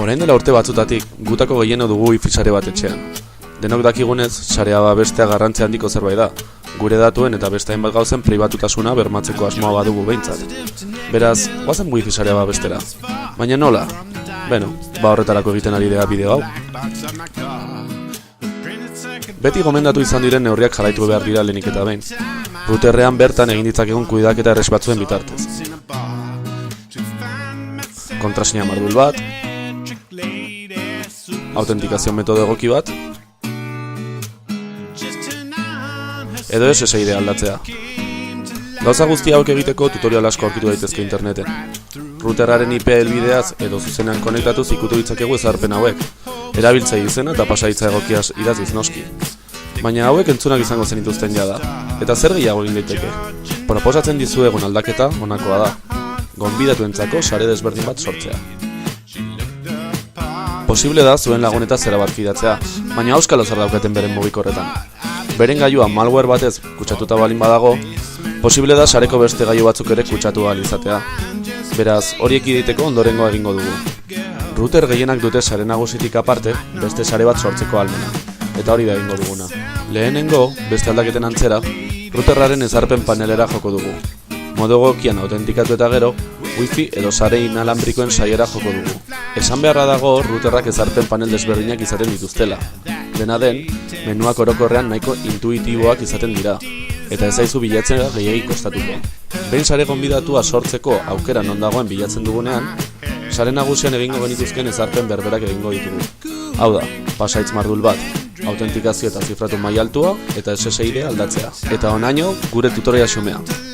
Orain dela urte batzutatik, gutako gehieno dugu wifi sare bat etxean. Denok dakigunez, sarea babestea garrantzia handiko zerbait da. Gure datuen eta beste hainbat gauzen pribatutasuna bermatzeko asmoa badugu behintzat. Beraz, goazen wifi sarea babestera. Baina nola? Beno, horretarako egiten ari dira bideo hau. Beti gomendatu izan diren neurriak jarraitu behar dira lehenik eta behin. Routerrean bertan egin ditzakegun kudeaketa erres batzuen bitartez. Kontraseina mardul bat, autentikazio metodo egoki bat, edo SSID aldatzea. Gauza guzti hauek egiteko tutorial asko aurkitu daitezke interneten. Routerraren IP helbideaz edo zuzenean konektatuz ikutu ditzakegu ezarpen hauek, erabiltzaile izena eta pasahitza egokia idatziz noski. Baina hauek entzunak izango zenituzten jada, eta zer gehiago egin daiteke? Proposatzen dizuegun aldaketa honakoa da, gonbidatuentzako sare desberdin bat sortzea. Posible da zuen lagunetaz erabat fidatzea, baina auskalo zer daukaten beren mugikorretan. Beren gailua malware batez kutsatuta balin badago, posible da sareko beste gailu batzuk ere kutsatu ahal izatea. Beraz, horiek egiteko ondorengoa egingo dugu. Router gehienak dute sare nagusitik aparte, beste sare bat sortzeko ahalmena, eta hori da egingo duguna. Lehenengo, beste aldaketen antzera, routerraren ezarpen panelera joko dugu. Modu egokian autentikatu eta gero, wifi edo sare inalambrikoen saiera joko dugu. Esan beharra dago routerrak ezarpen panel desberdinak izaten dituztela. Dena den, menuak orokorrean nahiko intuitiboak izaten dira, eta ez zaizu bilatzea gehiegi kostatuko. Behin sare gonbidatua sortzeko aukera non dagoen bilatzen dugunean, sare nagusian egingo genituzken ezarpen berberak egingo ditugu. Hau da, pasahitz mardul bat, autentikazio eta zifratu maila altua eta SSID aldatzea. Eta honaino gure tutorial xumea.